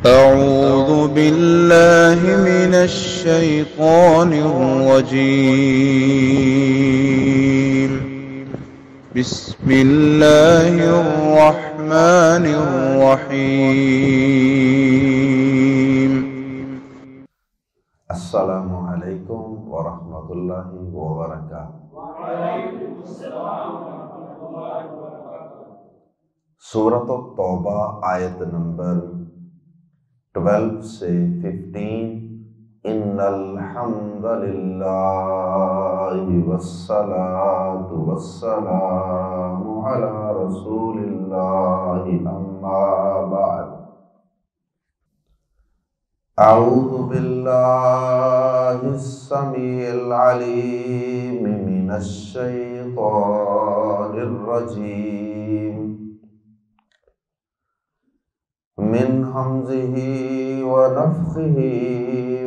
أعوذ بالله من الشيطان الرجيم. بسم الله الرحمن الرحيم. السلام علیکم ورحمۃ اللہ وبرکاتہ۔ سورۃ التوبہ آیت نمبر 12 سے 15۔ ان الحمد للہ والصلاة والسلام علی رسول اللہ اما بعد۔ اعوذ باللہ السمیع العلیم من الشیطان الرجیم من ہمزہ ونفخہ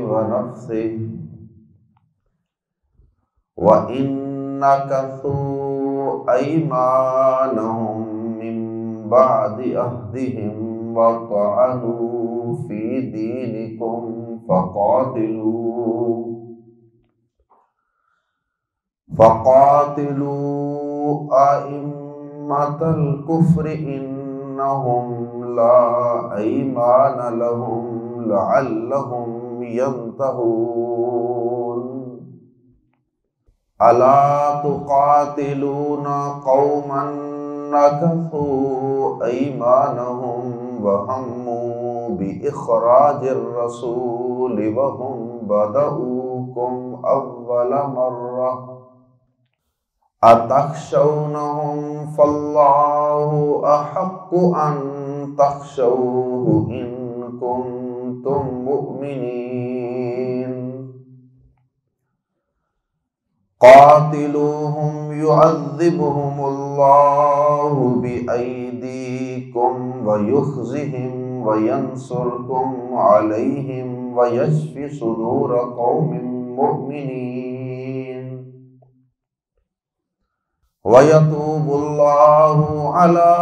ونفثہ وَإِن نَكَثُوا أَيْمَانَهُم مِّن بَعْدِ عَهْدِهِمْ وَطَعَنُوا فِي دِينِكُمْ فَقَاتِلُوا أَئِمَّةَ الْكُفْرِ إِنَّهُمْ لَا أَيْمَانَ لَهُمْ لَعَلَّهُمْ يَنْتَهُونَ أَلَا تُقَاتِلُونَ قَوْمًا نَكَثُوا أَيْمَانَهُمْ وَهَمُّوا بِإِخْرَاجِ الرَّسُولِ وَهُمْ بَدَؤُوكُمْ أَوَّلَ مَرَّةٍ أَتَخْشَوْنَهُمْ فَاللَّهُ أَحَقُّ أَن تَخْشَوْهُ إِن كُنتُم مُّؤْمِنِينَ قَاتِلُوهُمْ يُعَذِّبْهُمُ اللَّهُ بِأَيْدِيكُمْ وَيُخْزِهِمْ وَيَنصُرْكُمْ عَلَيْهِمْ وَيَشْفِ صُدُورَ قَوْمٍ مُّؤْمِنِينَ وَيَتُوبُ اللَّهُ عَلَى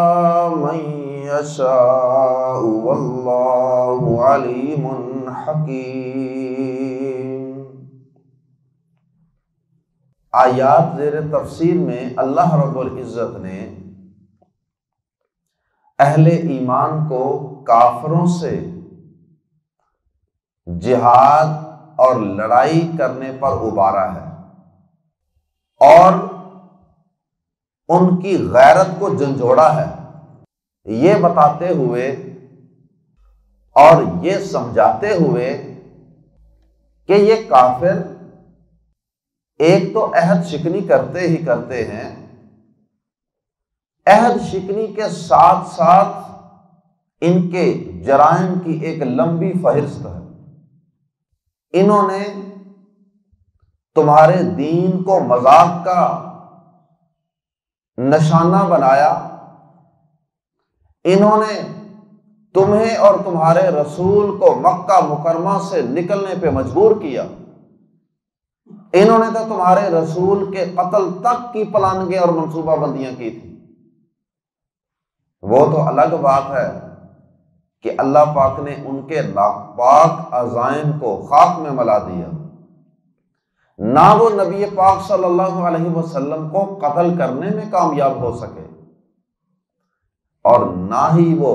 مَن يَشَاءُ وَاللَّهُ عَلِيمٌ حَكِيمٌ۔ آیات زیر تفسیر میں اللہ رب العزت نے اہل ایمان کو کافروں سے جہاد اور لڑائی کرنے پر ابھارا ہے اور ان کی غیرت کو جھنجھوڑا ہے، یہ بتاتے ہوئے اور یہ سمجھاتے ہوئے کہ یہ کافر ایک تو عہد شکنی کرتے ہی کرتے ہیں، عہد شکنی کے ساتھ ساتھ ان کے جرائم کی ایک لمبی فہرست ہے۔ انہوں نے تمہارے دین کو مذاق کا نشانہ بنایا، انہوں نے تمہیں اور تمہارے رسول کو مکہ مکرمہ سے نکلنے پہ مجبور کیا، انہوں نے تو تمہارے رسول کے قتل تک کی پلاننگیں اور منصوبہ بندیاں کی تھی۔ وہ تو الگ بات ہے کہ اللہ پاک نے ان کے ناپاک عزائم کو خاک میں ملا دیا، نہ وہ نبی پاک صلی اللہ علیہ وسلم کو قتل کرنے میں کامیاب ہو سکے اور نہ ہی وہ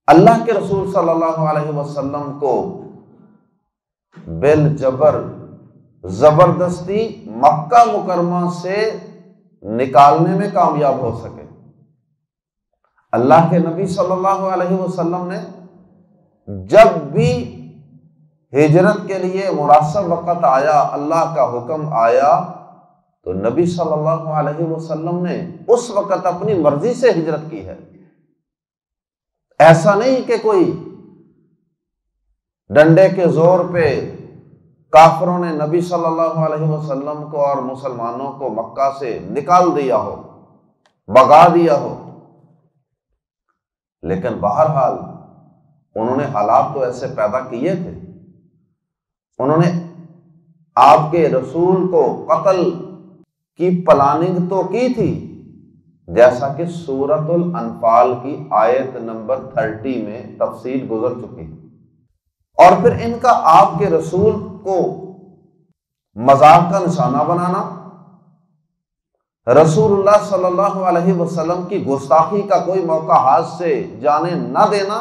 اللہ کے رسول صلی اللہ علیہ وسلم کو بالجبر زبردستی مکہ مکرمہ سے نکالنے میں کامیاب ہو سکے۔ اللہ کے نبی صلی اللہ علیہ وسلم نے جب بھی ہجرت کے لیے مناسب وقت آیا، اللہ کا حکم آیا، تو نبی صلی اللہ علیہ وسلم نے اس وقت اپنی مرضی سے ہجرت کی ہے۔ ایسا نہیں کہ کوئی ڈنڈے کے زور پہ کافروں نے نبی صلی اللہ علیہ وسلم کو اور مسلمانوں کو مکہ سے نکال دیا ہو، بھگا دیا ہو، لیکن بہرحال انہوں نے حالات تو ایسے پیدا کیے تھے، انہوں نے آپ کے رسول کو قتل کی پلاننگ تو کی تھی، جیسا کہ سورۃ الانفال کی آیت نمبر 30 میں تفصیل گزر چکی ہے۔ اور پھر ان کا آپ کے رسول کو مذاق کا نشانہ بنانا، رسول اللہ صلی اللہ علیہ وسلم کی گستاخی کا کوئی موقع ہاتھ سے جانے نہ دینا،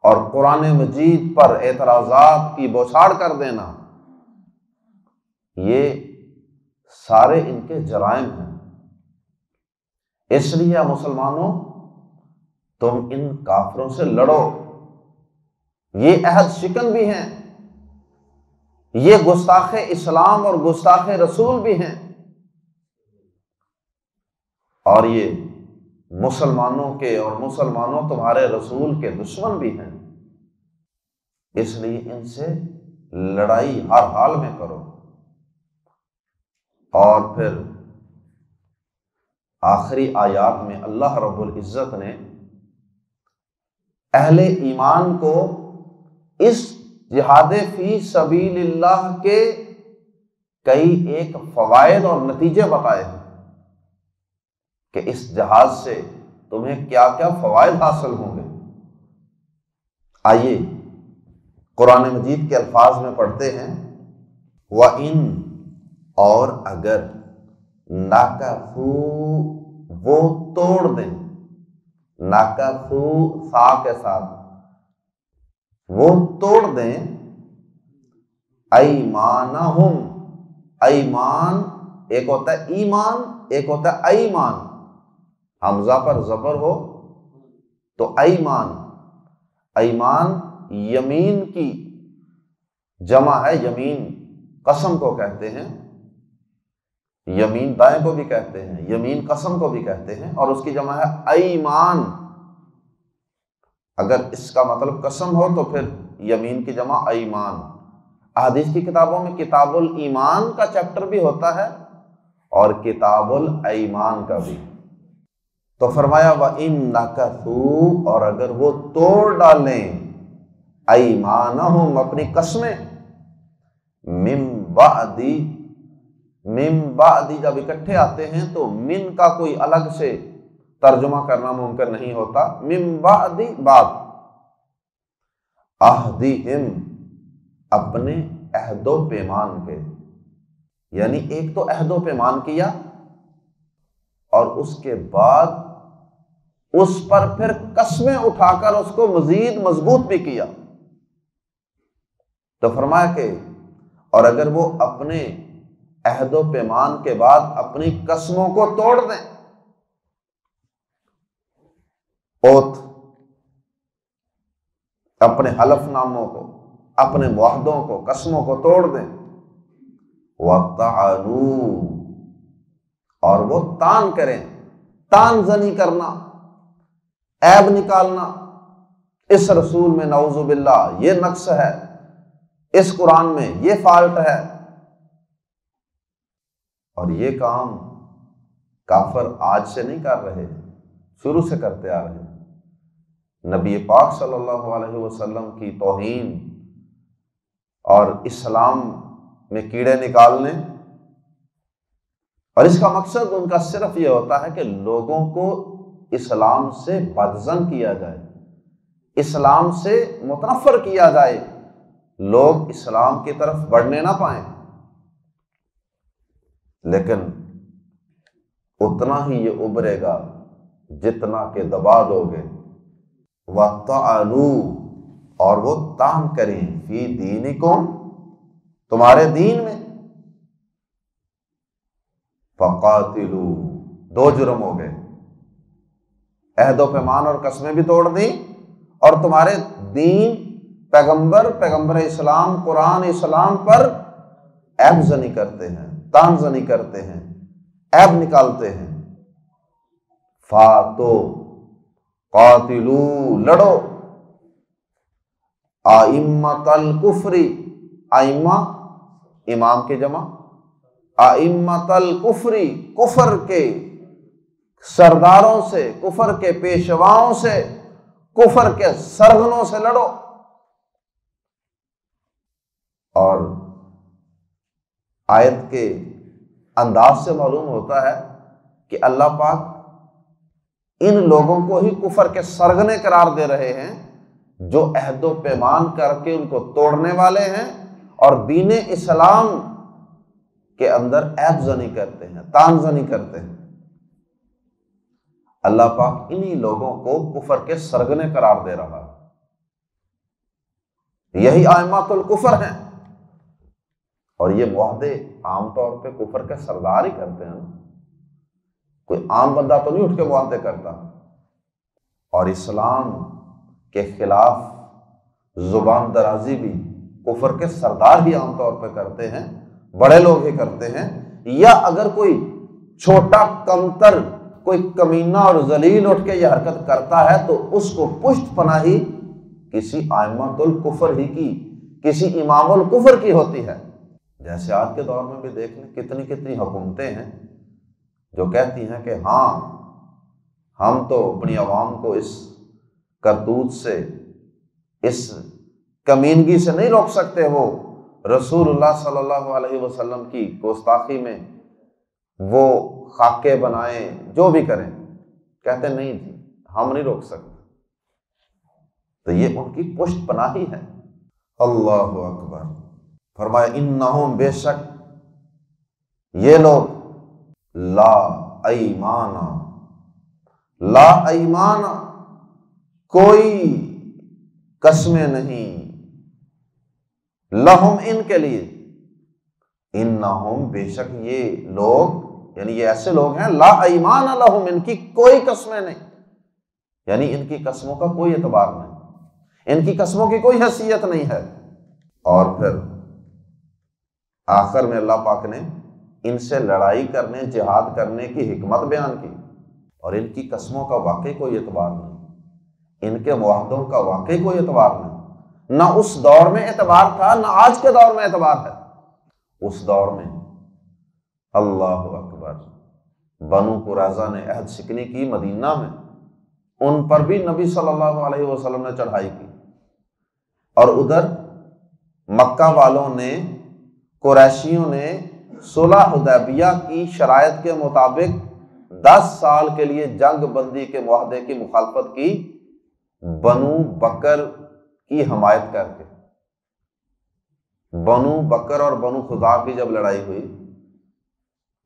اور قرآن مجید پر اعتراضات کی بوچھاڑ کر دینا، یہ سارے ان کے جرائم ہیں۔ اس لیے مسلمانوں، تم ان کافروں سے لڑو، یہ عہد شکن بھی ہیں، یہ گستاخ اسلام اور گستاخ رسول بھی ہیں، اور یہ مسلمانوں کے اور مسلمانوں تمہارے رسول کے دشمن بھی ہیں۔ اس لیے ان سے لڑائی ہر حال میں کرو۔ اور پھر آخری آیات میں اللہ رب العزت نے اہل ایمان کو اس جہاد فی سبیل اللہ کے کئی ایک فوائد اور نتیجے بتائے ہیں کہ اس جہاد سے تمہیں کیا کیا فوائد حاصل ہوں گے۔ آئیے قرآن مجید کے الفاظ میں پڑھتے ہیں، وَإِن، اور اگر، نَكَثُوا، وہ توڑ دیں، نَكَثُوا سا کے ساتھ، وہ توڑ دیں، ایمانہم، ایمان ایک ہوتا ہے ایمان، ایک ہوتا ہے ایمان، حمزہ پر زبر ہو تو ایمان، ایمان یمین کی جمع ہے، یمین قسم کو کہتے ہیں، یمین دائیں کو بھی کہتے ہیں، یمین قسم کو بھی کہتے ہیں، اور اس کی جمع ہے ایمان۔ اگر اس کا مطلب قسم ہو تو پھر یمین کی جمع ایمان۔ احادیث کی کتابوں میں کتاب الایمان کا چیپٹر بھی ہوتا ہے اور کتاب الایمان کا بھی۔ تو فرمایا وَإِن نَكَثُوا، اور اگر وہ توڑ ڈالیں، ایمانہم، اپنی قسمیں، من بعد جب اکٹھے آتے ہیں تو من کا کوئی الگ سے ترجمہ کرنا ممکن نہیں ہوتا، من بعد، بعد، عہدہم، اپنے عہد و پیمان کے، یعنی ایک تو عہد و پیمان کیا اور اس کے بعد اس پر پھر قسمیں اٹھا کر اس کو مزید مضبوط بھی کیا۔ تو فرمایا کہ اور اگر وہ اپنے عہد و پیمان کے بعد اپنی قسموں کو توڑ دیں، اوتھ، اپنے حلف ناموں کو، اپنے معاہدوں کو، قسموں کو توڑ دیں، وَطَعَنُوا، اور وہ تان کریں، تان زنی کرنا، عیب نکالنا، اس رسول میں نعوذ باللہ یہ نقص ہے، اس قرآن میں یہ فالٹ ہے، اور یہ کام کافر آج سے نہیں کر رہے، شروع سے کرتے آ رہے ہیں۔ نبی پاک صلی اللہ علیہ وسلم کی توہین اور اسلام میں کیڑے نکالنے، اور اس کا مقصد ان کا صرف یہ ہوتا ہے کہ لوگوں کو اسلام سے بدظن کیا جائے، اسلام سے متنفر کیا جائے، لوگ اسلام کی طرف بڑھنے نہ پائیں۔ لیکن اتنا ہی یہ ابھرے گا جتنا کہ دبا دو گے۔ وَطَعَنُوا، اور وہ تان کریں، فی دینکم، تمہارے دین میں، فَقَاتِلُوا، دو جرم ہو گئے، عہد و پیمان اور قسمیں بھی توڑ دیں، اور تمہارے دین، پیغمبر اسلام، قرآن اسلام پر عیب زنی کرتے ہیں، تان زنی کرتے ہیں، عیب نکالتے ہیں۔ فاتو، قاتلو، لڑو، ائمۃ الکفر، ائمہ امام کے جمع، ائمۃ الکفر، کفر کے سرداروں سے، کفر کے پیشواؤں سے، کفر کے سرغنوں سے لڑو۔ اور آیت کے انداز سے معلوم ہوتا ہے کہ اللہ پاک ان لوگوں کو ہی کفر کے سرغنے قرار دے رہے ہیں جو عہد و پیمان کر کے ان کو توڑنے والے ہیں اور دین اسلام کے اندر عیب زنی کرتے ہیں، تان زنی کرتے ہیں۔ اللہ پاک انہی لوگوں کو کفر کے سرغنے قرار دے رہا ہے، یہی ائمۃ الکفر ہیں، اور یہ معاہدے عام طور پہ کفر کے سردار ہی کرتے ہیں، کوئی عام بندہ تو نہیں اٹھ کے معاہدے کرتا۔ اور اسلام کے خلاف زبان درازی بھی کفر کے سردار ہی عام طور پہ کرتے ہیں، بڑے لوگ ہی کرتے ہیں، یا اگر کوئی چھوٹا کمتر کوئی کمینہ اور ذلیل اٹھ کے یہ حرکت کرتا ہے تو اس کو پشت پناہی کسی ائمۃ الکفر ہی کی، کسی امام الکفر کی ہوتی ہے۔ جیسے آج کے دور میں بھی دیکھ لیں کتنی کتنی حکومتیں ہیں جو کہتی ہیں کہ ہاں ہم تو اپنی عوام کو اس کرتوت سے، اس کمینگی سے نہیں روک سکتے، وہ رسول اللہ صلی اللہ علیہ وسلم کی گستاخی میں وہ خاکے بنائیں، جو بھی کریں، کہتے نہیں جی ہم نہیں روک سکتے۔ تو یہ ان کی پشت پناہی ہے۔ اللہ اکبر۔ فرمایا انہم، بے شک یہ لوگ، لا ایمان، لا ایمان، کوئی قسمیں نہیں، لہم، ان کے لیے، انہم، بے شک یہ لوگ، یعنی یہ ایسے لوگ ہیں، لا ایمان لہم، ان کی کوئی قسمیں نہیں، یعنی ان کی قسموں کا کوئی اعتبار نہیں، ان کی قسموں کی کوئی حیثیت نہیں ہے۔ اور پھر آخر میں اللہ پاک نے ان سے لڑائی کرنے، جہاد کرنے کی حکمت بیان کی، اور ان کی قسموں کا واقعی کوئی اعتبار نہیں، ان کے معاہدوں کا واقعی کوئی اعتبار نہیں، نہ اس دور میں اعتبار تھا، نہ آج کے دور میں اعتبار ہے۔ اس دور میں اللہ اکبر، بنو قریظہ نے عہد شکنی کی مدینہ میں، ان پر بھی نبی صلی اللہ علیہ وسلم نے چڑھائی کی، اور ادھر مکہ والوں نے، قریشیوں نے صلح حدیبیہ کی شرائط کے مطابق 10 سال کے لیے جنگ بندی کے معاہدے کی مخالفت کی، بنو بکر کی حمایت کر کے۔ بنو بکر اور بنو خزاعہ کی جب لڑائی ہوئی،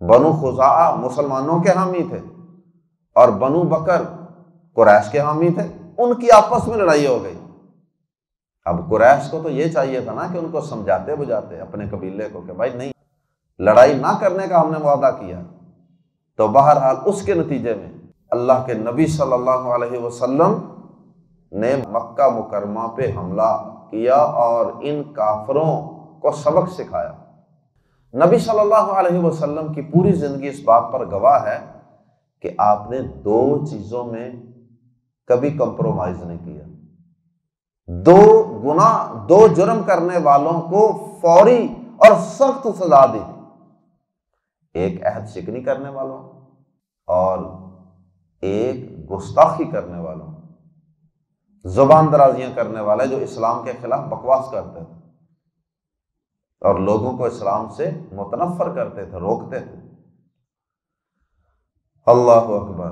بنو خزاعہ مسلمانوں کے حامی تھے اور بنو بکر قریش کے حامی تھے، ان کی آپس میں لڑائی ہو گئی۔ اب قریش کو تو یہ چاہیے تھا نا کہ ان کو سمجھاتے بجھاتے اپنے قبیلے کو کہ بھائی نہیں، لڑائی نہ کرنے کا ہم نے وعدہ کیا۔ تو بہرحال اس کے نتیجے میں اللہ کے نبی صلی اللہ علیہ وسلم نے مکہ مکرمہ پہ حملہ کیا اور ان کافروں کو سبق سکھایا۔ نبی صلی اللہ علیہ وسلم کی پوری زندگی اس بات پر گواہ ہے کہ آپ نے 2 چیزوں میں کبھی کمپرومائز نہیں کیا۔ 2 گناہ، 2 جرم کرنے والوں کو فوری اور سخت سزا دی، ایک عہد شکنی کرنے والوں اور ایک گستاخی کرنے والوں، زبان درازیاں کرنے والے جو اسلام کے خلاف بکواس کرتے تھے اور لوگوں کو اسلام سے متنفر کرتے تھے، روکتے تھے۔ اللہ اکبر۔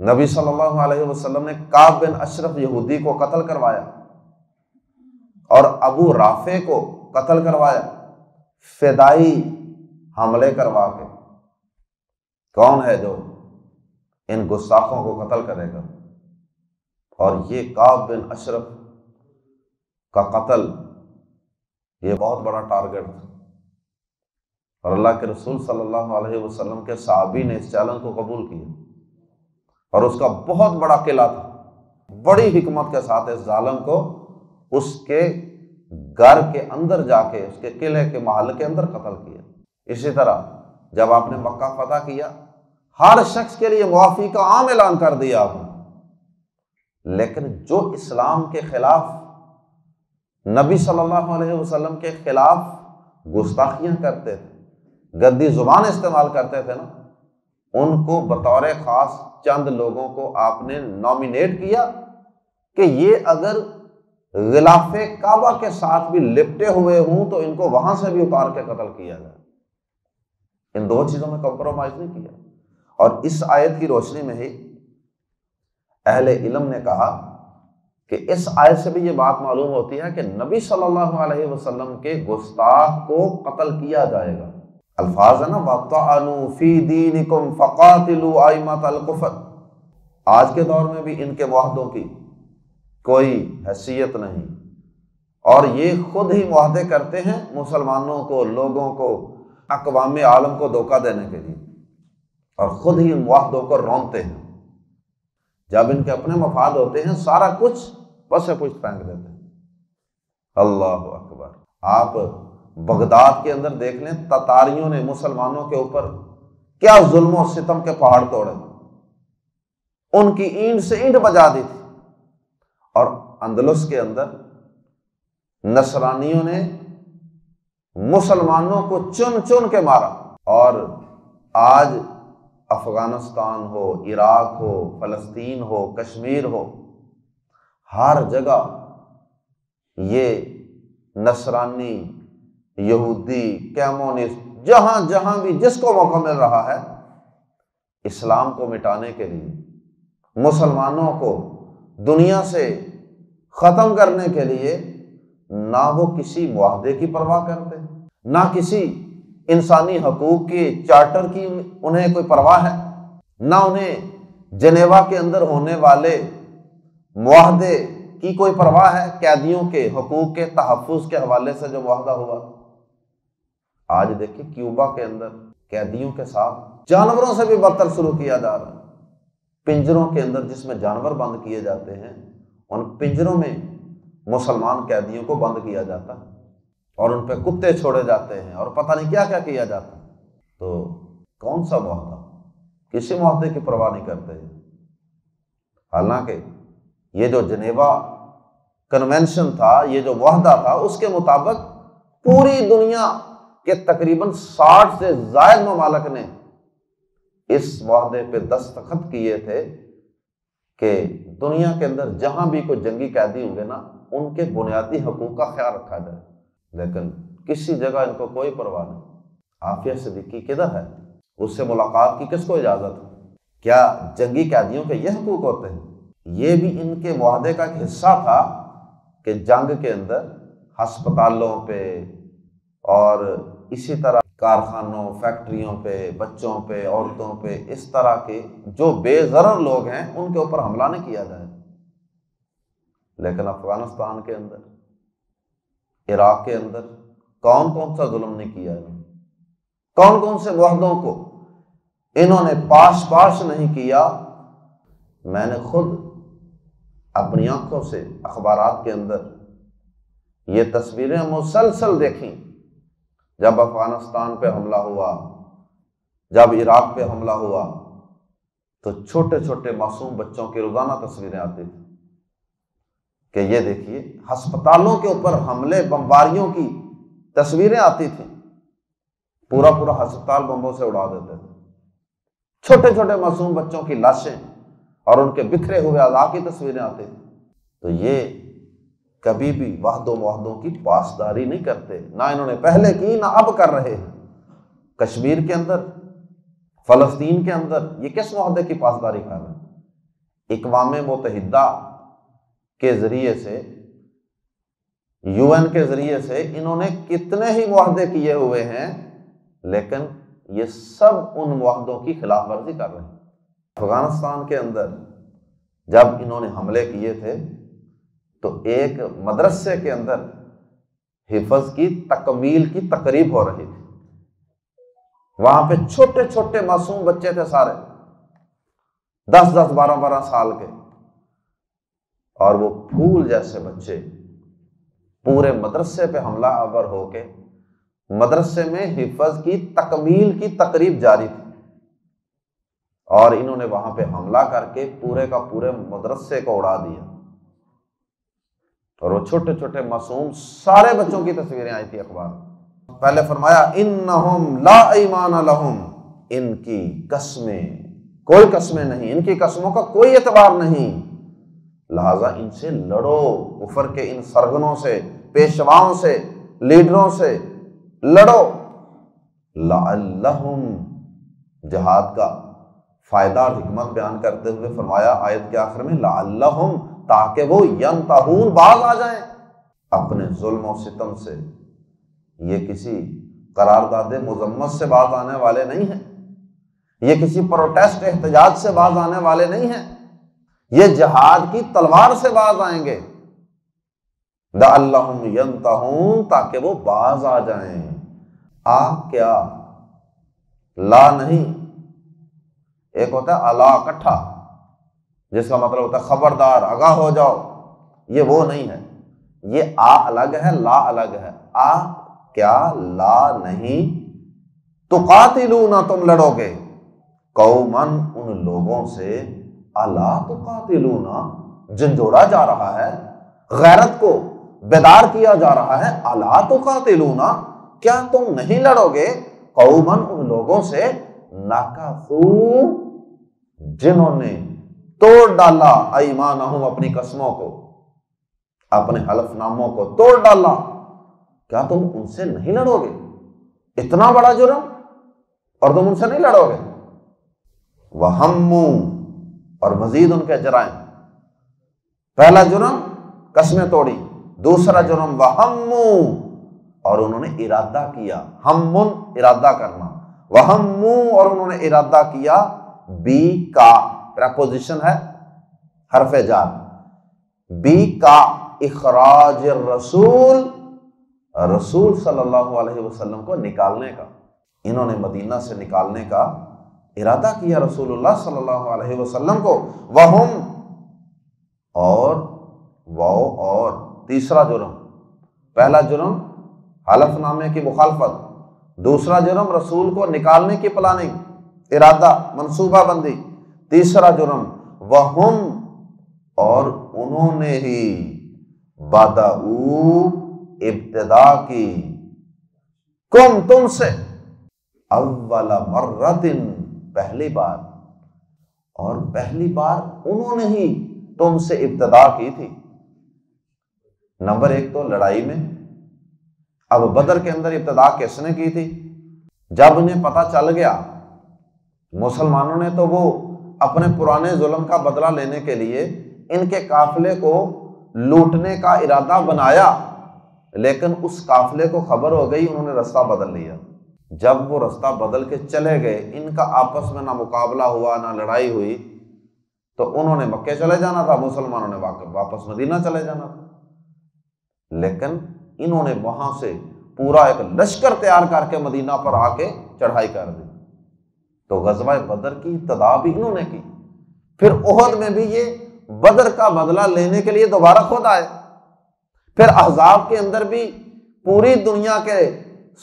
نبی صلی اللہ علیہ وسلم نے کعب بن اشرف یہودی کو قتل کروایا اور ابو رافع کو قتل کروایا، فدائی حملے کروا کے۔ کون ہے جو ان گستاخوں کو قتل کرے گا؟ اور یہ کعب بن اشرف کا قتل یہ بہت بڑا ٹارگٹ تھا، اور اللہ کے رسول صلی اللہ علیہ وسلم کے صحابی نے اس چیلنج کو قبول کیا، اور اس کا بہت بڑا قلعہ تھا، بڑی حکمت کے ساتھ اس ظالم کو اس کے گھر کے اندر جا کے، اس کے قلعے کے محل کے اندر قتل کیا۔ اسی طرح جب آپ نے مکہ فتح کیا، ہر شخص کے لیے معافی کا عام اعلان کر دیا آپ نے، لیکن جو اسلام کے خلاف، نبی صلی اللہ علیہ وسلم کے خلاف گستاخیاں کرتے تھے، گندی زبان استعمال کرتے تھے نا، ان کو بطور خاص چند لوگوں کو آپ نے نامینیٹ کیا کہ یہ اگر غلاف کعبہ کے ساتھ بھی لپٹے ہوئے ہوں تو ان کو وہاں سے بھی اتار کے قتل کیا جائے۔ ان 2 چیزوں میں کمپرومائز نہیں کیا۔ اور اس آیت کی روشنی میں ہی اہل علم نے کہا کہ اس آیت سے بھی یہ بات معلوم ہوتی ہے کہ نبی صلی اللہ علیہ وسلم کے گستاخ کو قتل کیا جائے گا۔ الفاظ ہے نا وَطَعَنُوا فِي دِينِكُمْ فَقَاتِلُوا أَئِمَّةَ الْكُفْرِ۔ آج کے دور میں بھی ان کے معاہدوں کی کوئی حیثیت نہیں، اور یہ خود ہی معاہدے کرتے ہیں مسلمانوں کو، لوگوں کو، اقوام عالم کو دھوکہ دینے کے لیے، اور خود ہی ان معاہدوں کو رونتے ہیں۔ جب ان کے اپنے مفاد ہوتے ہیں سارا کچھ پس پشت پھینک دیتے ہیں۔ اللہ اکبر۔ آپ بغداد کے اندر دیکھ لیں، تتاریوں نے مسلمانوں کے اوپر کیا ظلم و ستم کے پہاڑ توڑے، ان کی اینٹ سے اینٹ بجا دی تھی۔ اور اندلس کے اندر نصرانیوں نے مسلمانوں کو چن چن کے مارا، اور آج افغانستان ہو، عراق ہو، فلسطین ہو، کشمیر ہو، ہر جگہ یہ نصرانی، یہودی، کمیونسٹ، جہاں جہاں بھی جس کو موقع مل رہا ہے، اسلام کو مٹانے کے لیے، مسلمانوں کو دنیا سے ختم کرنے کے لیے نہ وہ کسی معاہدے کی پرواہ کرتے، نہ کسی انسانی حقوق کے چارٹر کی انہیں کوئی پرواہ ہے، نہ انہیں جنیوا کے اندر ہونے والے معاہدے کی کوئی پرواہ ہے، قیدیوں کے حقوق کے تحفظ کے حوالے سے جو معاہدہ ہوا۔ آج دیکھیں کیوبا کے اندر قیدیوں کے ساتھ جانوروں سے بھی بدتر سلوک کیا جا رہا ہے۔ پنجروں کے اندر جس میں جانور بند کیے جاتے ہیں، ان پنجروں میں مسلمان قیدیوں کو بند کیا جاتا ہے، اور ان پہ کتے چھوڑے جاتے ہیں، اور پتہ نہیں کیا کیا کیا جاتا ہے۔ تو کون سا معاہدہ؟ کسی معاہدے کی پرواہ نہیں کرتے۔ حالانکہ یہ جو جنیوا کنونشن تھا، یہ جو معاہدہ تھا، اس کے مطابق پوری دنیا کے تقریباً 60 سے زائد ممالک نے اس معاہدے پہ دستخط کیے تھے کہ دنیا کے اندر جہاں بھی کوئی جنگی قیدی ہوں گے نا، ان کے بنیادی حقوق کا خیال رکھا جائے۔ لیکن کسی جگہ ان کو کوئی پرواہ نہیں۔ عافیہ صدیقی کدھر ہے؟ اس سے ملاقات کی کس کو اجازت ہے؟ کیا جنگی قیدیوں کے یہ حقوق ہوتے ہیں؟ یہ بھی ان کے معاہدے کا ایک حصہ تھا کہ جنگ کے اندر ہسپتالوں پہ اور اسی طرح کارخانوں، فیکٹریوں پہ، بچوں پہ، عورتوں پہ، اس طرح کے جو بے ضرر لوگ ہیں ان کے اوپر حملہ نہیں کیا جائے۔ لیکن افغانستان کے اندر، عراق کے اندر کون کون سا ظلم نہیں کیا ہے؟ کون کون سے معاہدوں کو انہوں نے پاش نہیں کیا؟ میں نے خود اپنی آنکھوں سے اخبارات کے اندر یہ تصویریں مسلسل دیکھیں۔ جب افغانستان پہ حملہ ہوا، جب عراق پہ حملہ ہوا، تو چھوٹے چھوٹے معصوم بچوں کی روزانہ تصویریں آتی تھیں کہ یہ دیکھیے، ہسپتالوں کے اوپر حملے، بمباریوں کی تصویریں آتی تھیں، پورا پورا ہسپتال بمبوں سے اڑا دیتے تھے۔ چھوٹے چھوٹے معصوم بچوں کی لاشیں اور ان کے بکھرے ہوئے اعضاء کی تصویریں آتی تھیں۔ تو یہ کبھی بھی وعد و معاہدوں کی پاسداری نہیں کرتے، نہ انہوں نے پہلے کی، نہ اب کر رہے ہیں۔ کشمیر کے اندر، فلسطین کے اندر یہ کس معاہدے کی پاسداری کر رہے ہیں؟ اقوام متحدہ کے ذریعے سے، UN کے ذریعے سے انہوں نے کتنے ہی معاہدے کیے ہوئے ہیں، لیکن یہ سب ان معاہدوں کی خلاف ورزی کر رہے ہیں۔ افغانستان کے اندر جب انہوں نے حملے کیے تھے تو ایک مدرسے کے اندر حفظ کی تکمیل کی تقریب ہو رہی تھی۔ وہاں پہ چھوٹے چھوٹے معصوم بچے تھے، سارے 10 12 سال کے، اور وہ پھول جیسے بچے پورے مدرسے پہ حملہ آور ہو کے مدرسے میں حفظ کی تکمیل کی تقریب جاری تھی، اور انہوں نے وہاں پہ حملہ کر کے پورے کا پورے مدرسے کو اڑا دیا۔ اور وہ چھوٹے چھوٹے معصوم سارے بچوں کی تصویریں آئی تھی اخبار میں۔ پہلے فرمایا انہم لا ایمان لہم، ان کی قسمیں، کوئی قسمیں نہیں، ان کی قسموں کا کوئی اعتبار نہیں، لہذا ان سے لڑو، کفر کے ان سرگنوں سے، پیشواؤں سے، لیڈروں سے لڑو۔ لعلہم، جہاد کا فائدہ اور حکمت بیان کرتے ہوئے فرمایا آیت کے آخر میں لعلہم، تاکہ وہ ینتہون، باز آ جائیں اپنے ظلم و ستم سے۔ یہ کسی قرارداد مذمت سے باز آنے والے نہیں ہیں، یہ کسی پروٹیسٹ احتجاج سے باز آنے والے نہیں ہیں، یہ جہاد کی تلوار سے باز آئیں گے۔ لعلہم ینتہون، تاکہ وہ باز آ جائیں۔ آ کیا؟ لا نہیں، ایک ہوتا ہے الا اکٹھا، جس کا مطلب ہوتا ہے خبردار، آگاہ ہو جاؤ، یہ وہ نہیں ہے۔ یہ آ الگ ہے، لا الگ ہے۔ آ کیا؟ لا نہیں، تقاتلون، تم لڑو گے، قومن، ان لوگوں سے، الا تقاتلون، جھنجھوڑا جا رہا ہے، غیرت کو بیدار کیا جا رہا ہے، الا تقاتلون، کیا تم نہیں لڑو گے، قومن، ان لوگوں سے، نکثوا، جنہوں نے توڑ ڈالا، ایمانہم، اپنی قسموں کو، اپنے حلف ناموں کو توڑ ڈالا، کیا تم ان سے نہیں لڑو گے؟ اتنا بڑا جرم اور تم ان سے نہیں لڑو گے؟ وہموا، اور مزید ان کے جرائم، پہلا جرم قسمیں توڑی، دوسرا جرم وہموا، اور انہوں نے ارادہ کیا، ہمن ارادہ کرنا، وہموا، اور انہوں نے ارادہ کیا، بی کا پریپوزیشن ہے حرف جار، بی کا اخراج الرسول، رسول صلی اللہ علیہ وسلم کو نکالنے کا، انہوں نے مدینہ سے نکالنے کا ارادہ کیا رسول اللہ صلی اللہ علیہ وسلم کو، وہم، اور تیسرا جرم، پہلا جرم حلف نامے کی مخالفت، دوسرا جرم رسول کو نکالنے کی پلاننگ، ارادہ، منصوبہ بندی، تیسرا جرم وہم، اور انہوں نے ہی بدؤ، ابتدا کی، کم، تم سے، اول مرۃ، پہلی بار، اور پہلی بار انہوں نے ہی تم سے ابتدا کی تھی۔ نمبر ایک تو لڑائی میں، اب بدر کے اندر ابتدا کس نے کی تھی؟ جب انہیں پتہ چل گیا، مسلمانوں نے تو وہ اپنے پرانے ظلم کا بدلہ لینے کے لیے ان کے قافلے کو لوٹنے کا ارادہ بنایا، لیکن اس قافلے کو خبر ہو گئی، انہوں نے رستہ بدل لیا۔ جب وہ رستہ بدل کے چلے گئے، ان کا آپس میں نہ مقابلہ ہوا نہ لڑائی ہوئی، تو انہوں نے مکے چلے جانا تھا، مسلمانوں نے واپس مدینہ چلے جانا تھا، لیکن انہوں نے وہاں سے پورا ایک لشکر تیار کر کے مدینہ پر آ کے چڑھائی کر دی۔ تو غزوہ بدر کی ابتدا بھی انہوں نے کی، پھر احد میں بھی یہ بدر کا بدلہ لینے کے لیے دوبارہ خود آئے، پھر احزاب کے اندر بھی پوری دنیا کے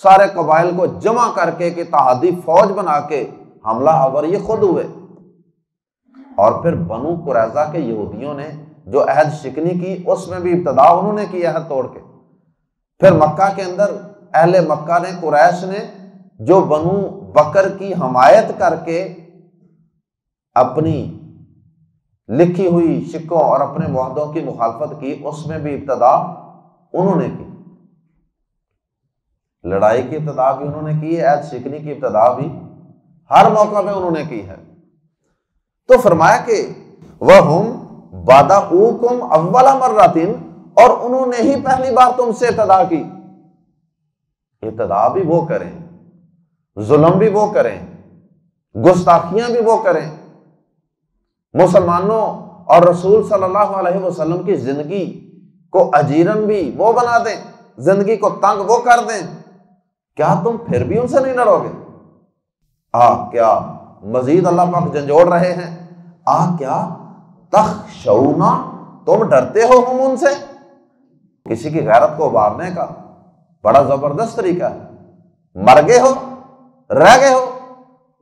سارے قبائل کو جمع کر کے کہ اتحادی فوج بنا کے حملہ آور یہ خود ہوئے، اور پھر بنو قریظہ کے یہودیوں نے جو عہد شکنی کی، اس میں بھی ابتدا انہوں نے کی عہد توڑ کے۔ پھر مکہ کے اندر اہل مکہ نے، قریش نے، جو بنو بکر کی حمایت کر کے اپنی لکھی ہوئی شکوں اور اپنے معاہدوں کی مخالفت کی، اس میں بھی ابتدا انہوں نے کی۔ لڑائی کی ابتدا بھی انہوں نے کی ہے، عہد شکنی کی ابتدا بھی ہر موقع پہ انہوں نے کی ہے۔ تو فرمایا کہ وَهُمْ بَدَؤُوكُمْ أَوَّلَ مَرَّةٍ، اور انہوں نے ہی پہلی بار تم سے ابتدا کی۔ ابتدا بھی وہ کریں، ظلم بھی وہ کریں، گستاخیاں بھی وہ کریں، مسلمانوں اور رسول صلی اللہ علیہ وسلم کی زندگی کو اجیرن بھی وہ بنا دیں، زندگی کو تنگ وہ کر دیں، کیا تم پھر بھی ان سے نہیں لڑو گے؟ کیا مزید اللہ پاک جھنجھوڑ رہے ہیں، کیا تخشون، تم ڈرتے ہو ہم ان سے؟ کسی کی غیرت کو ابارنے کا بڑا زبردست طریقہ ہے۔ مر گئے ہو، رہ گئے ہو،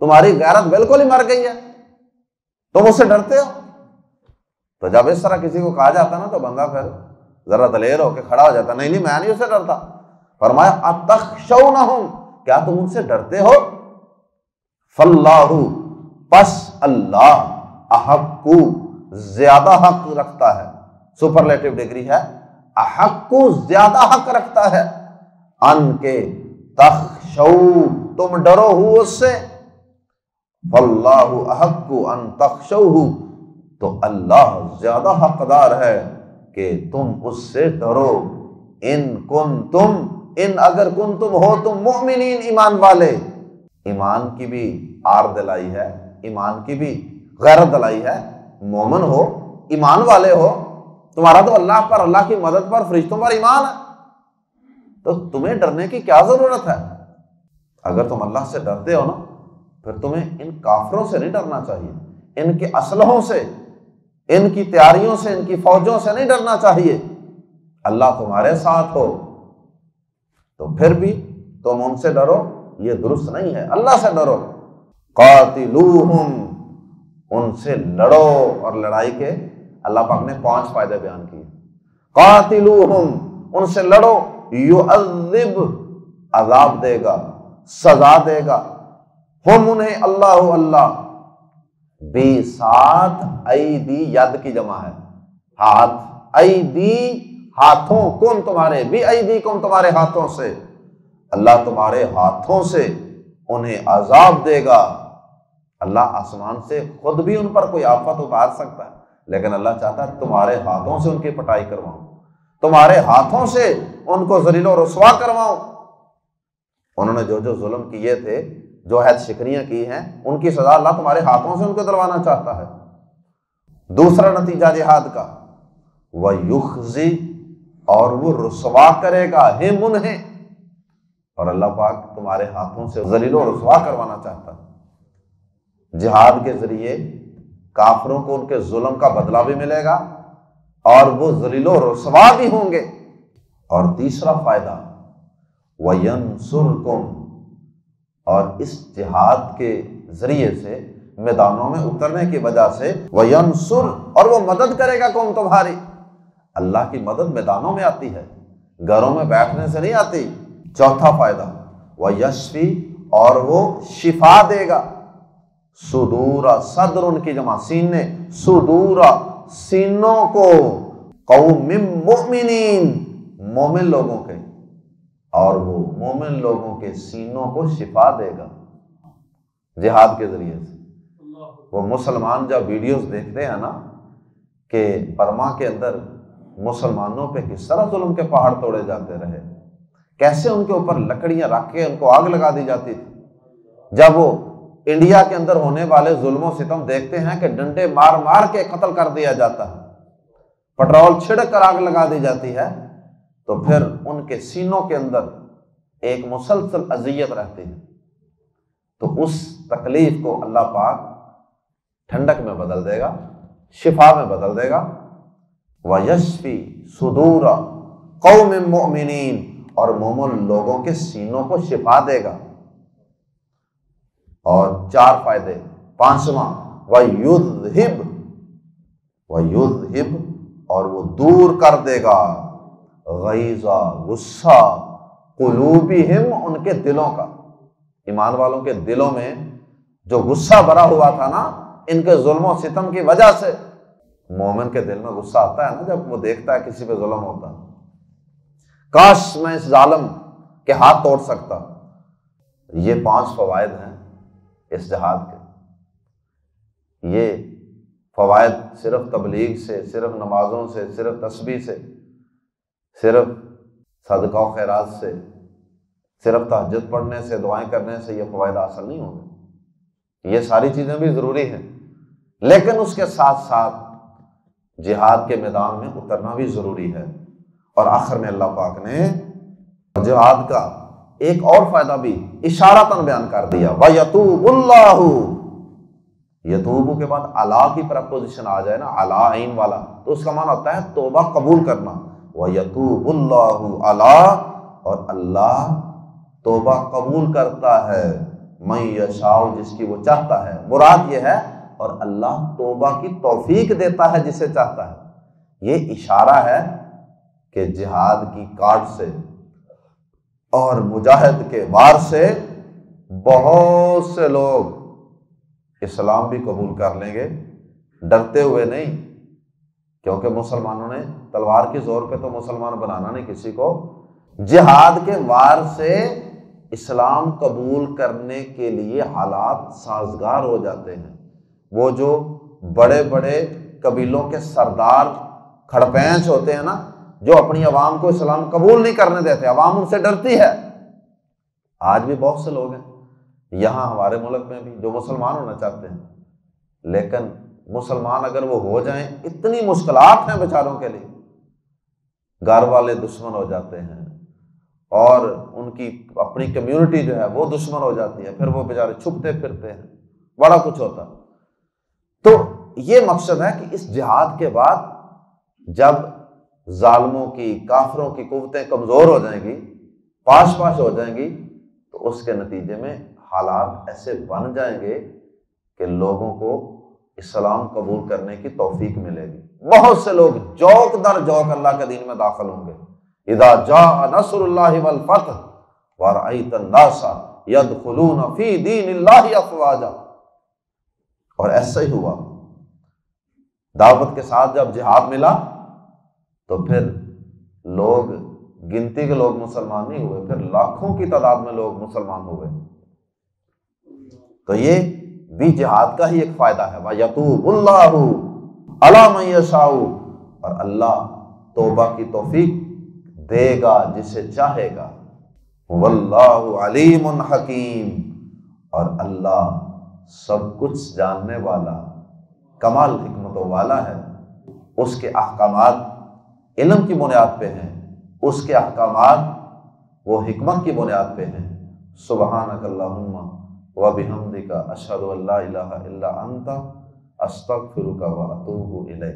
تمہاری غیرت بالکل ہی مر گئی ہے، تم اس سے ڈرتے ہو؟ تو جب اس طرح کسی کو کہا جاتا نا، تو بندہ پھر ذرا دلیر ہو کے کھڑا ہو جاتا، نہیں میں نہیں اس سے ڈرتا۔ فرمایا اتخشونہم، کیا تم ان سے ڈرتے ہو؟ فاللہ، پس اللہ، احق، زیادہ حق رکھتا ہے، سپرلیٹو ڈگری ہے، احق، زیادہ حق رکھتا ہے، ان کے تخشو، تم ڈرو ہو اس سے، فاللہ احق ان تخشوہ، تو اللہ زیادہ حقدار ہے کہ تم اس سے ڈرو، ان اگر کنتم ہو تم مؤمنین، ایمان والے۔ ایمان کی بھی آر دلائی ہے، ایمان کی بھی غیرت دلائی ہے، مومن ہو، ایمان والے ہو، تمہارا تو اللہ پر، اللہ کی مدد پر، فرشتوں پر ایمان ہے، تو تمہیں ڈرنے کی کیا ضرورت ہے؟ اگر تم اللہ سے ڈرتے ہو نا، پھر تمہیں ان کافروں سے نہیں ڈرنا چاہیے، ان کے اسلحوں سے، ان کی تیاریوں سے، ان کی فوجوں سے نہیں ڈرنا چاہیے۔ اللہ تمہارے ساتھ ہو تو پھر بھی تم ان سے ڈرو، یہ درست نہیں ہے، اللہ سے ڈرو۔ قاتلوہم، ان سے لڑو، اور لڑائی کے اللہ پاک نے 5 فائدے بیان کیے۔ قاتلوہم، ان سے لڑو، یعذب، عذاب دے گا، سزا دے گا، ہم انہیں، اللہ بسات ایدی، ید کی جمع ہے، ہاتھ، ایدی ہاتھوں، کم تمہارے، بھی ایدیکم تمہارے ہاتھوں سے، اللہ تمہارے ہاتھوں سے انہیں عذاب دے گا۔ اللہ آسمان سے خود بھی ان پر کوئی آفت اتار سکتا ہے، لیکن اللہ چاہتا ہے تمہارے ہاتھوں سے ان کی پٹائی کرواؤں، تمہارے ہاتھوں سے ان کو ذلیل و رسوا کرواؤں۔ انہوں نے جو ظلم کیے تھے، جو عہد شکنیاں کی ہیں، ان کی سزا اللہ تمہارے ہاتھوں سے ان کو دلوانا چاہتا ہے۔ دوسرا نتیجہ جہاد کا، وَيُخْزِي، اور وہ رسوا کرے گا، ہم انہیں، اور اللہ پاک تمہارے ہاتھوں سے ذلیل و رسوا کروانا چاہتا ہے۔ جہاد کے ذریعے کافروں کو ان کے ظلم کا بدلہ بھی ملے گا، اور وہ ذلیل و رسوا بھی ہوں گے۔ اور تیسرا فائدہ، وَيَنْصُرْكُمْ، اور اس جہاد کے ذریعے سے، میدانوں میں اترنے کی وجہ سے، وَيَنْصُرْ، اور وہ مدد کرے گا قوم تمہاری۔ اللہ کی مدد میدانوں میں آتی ہے، گھروں میں بیٹھنے سے نہیں آتی۔ چوتھا فائدہ، وَيَشْفِي، اور وہ شفا دے گا، صدور، صدر ان کی جمع، سینے، صدور، سینوں کو، قوم مؤمنین، مومن لوگوں کے، اور وہ مومن لوگوں کے سینوں کو شفا دے گا جہاد کے ذریعے سے۔ وہ مسلمان جب ویڈیوز دیکھتے ہیں نا کہ برما کے اندر مسلمانوں پہ کس طرح ظلم کے پہاڑ توڑے جاتے رہے، کیسے ان کے اوپر لکڑیاں رکھ کے ان کو آگ لگا دی جاتی تھی، جب وہ انڈیا کے اندر ہونے والے ظلم و ستم دیکھتے ہیں کہ ڈنڈے مار مار کے قتل کر دیا جاتا ہے، پٹرول چھڑک کر آگ لگا دی جاتی ہے، تو پھر ان کے سینوں کے اندر ایک مسلسل اذیت رہتی ہے، تو اس تکلیف کو اللہ پاک ٹھنڈک میں بدل دے گا، شفا میں بدل دے گا۔ وَيَشْفِي صُدُورَ قَوْمٍ مُؤْمِنِينَ، اور مومن لوگوں کے سینوں کو شفا دے گا۔ اور 4 فائدے۔ پانچواں، وَيُذْهِبْ، اور وہ دور کر دے گا، غیظ، غصہ، قلوبہم، ان کے دلوں کا، ایمان والوں کے دلوں میں جو غصہ بھرا ہوا تھا نا ان کے ظلم و ستم کی وجہ سے۔ مومن کے دل میں غصہ آتا ہے نا جب وہ دیکھتا ہے کسی پہ ظلم ہوتا ہے، کاش میں اس ظالم کے ہاتھ توڑ سکتا۔ یہ 5 فوائد ہیں اس جہاد کے۔ یہ فوائد صرف تبلیغ سے، صرف نمازوں سے، صرف تسبیح سے، صرف صدقہ و خیرات سے، صرف تہجد پڑھنے سے، دعائیں کرنے سے یہ فوائد حاصل نہیں ہوں گے۔ یہ ساری چیزیں بھی ضروری ہیں، لیکن اس کے ساتھ ساتھ جہاد کے میدان میں اترنا بھی ضروری ہے۔ اور آخر میں اللہ پاک نے جہاد کا ایک اور فائدہ بھی اشارتاً بیان کر دیا، وَيَتُوبُ اللَّهُ، یتوبو کے بعد اللہ کی پرپوزیشن آ جائے نا، اللہ عین والا، تو اس کا معنی ہوتا ہے توبہ قبول کرنا۔ وَيَتُوبُ اللَّهُ عَلَىٰ، اور اللہ توبہ قبول کرتا ہے، مَن یشاء، جس کی وہ چاہتا ہے، مراد یہ ہے، اور اللہ توبہ کی توفیق دیتا ہے جسے چاہتا ہے۔ یہ اشارہ ہے کہ جہاد کی کاٹ سے اور مجاہد کے وار سے بہت سے لوگ اسلام بھی قبول کر لیں گے، ڈرتے ہوئے نہیں، کیونکہ مسلمانوں نے تلوار کے زور پہ تو مسلمان بنانا نہیں کسی کو، جہاد کے وار سے اسلام قبول کرنے کے لیے حالات سازگار ہو جاتے ہیں۔ وہ جو بڑے بڑے قبیلوں کے سردار کھڑپینچ ہوتے ہیں نا، جو اپنی عوام کو اسلام قبول نہیں کرنے دیتے، عوام ان سے ڈرتی ہے۔ آج بھی بہت سے لوگ ہیں یہاں ہمارے ملک میں بھی جو مسلمان ہونا چاہتے ہیں، لیکن مسلمان اگر وہ ہو جائیں اتنی مشکلات ہیں بیچاروں کے لیے، گھر والے دشمن ہو جاتے ہیں اور ان کی اپنی کمیونٹی جو ہے وہ دشمن ہو جاتی ہے، پھر وہ بیچارے چھپتے پھرتے ہیں، بڑا کچھ ہوتا۔ تو یہ مقصد ہے کہ اس جہاد کے بعد جب ظالموں کی، کافروں کی قوتیں کمزور ہو جائیں گی، پاش پاش ہو جائیں گی، تو اس کے نتیجے میں حالات ایسے بن جائیں گے کہ لوگوں کو اسلام قبول کرنے کی توفیق ملے گی۔ بہت سے لوگ جوک در جوک اللہ کے دین میں داخل ہوں گے۔ اذا جاء نصر اللہ والفتح ورأیت الناس یدخلون فی دین اللہ افواجا۔ اور ایسا ہی ہوا، دعوت کے ساتھ جب جہاد ملا تو پھر لوگ، گنتی کے لوگ مسلمان نہیں ہوئے، پھر لاکھوں کی تعداد میں لوگ مسلمان ہوئے۔ تو یہ بھی جہاد کا ہی ایک فائدہ ہے۔ وَيَتُوبُ اللَّهُ عَلَىٰ مَن يَشَاءُ، اور اللہ توبہ کی توفیق دے گا جسے چاہے گا۔ وَاللَّهُ عَلِيمٌ حَكِيمٌ، اور اللہ سب کچھ جاننے والا، کمال حکمتوں والا ہے۔ اس کے احکامات علم کی بنیاد پہ ہیں، اس کے احکامات وہ حکمت کی بنیاد پہ ہیں۔ سبحانک اللہم وبحمدک اشہد ان لا الہ الا انت استغفرک واتوب الیک۔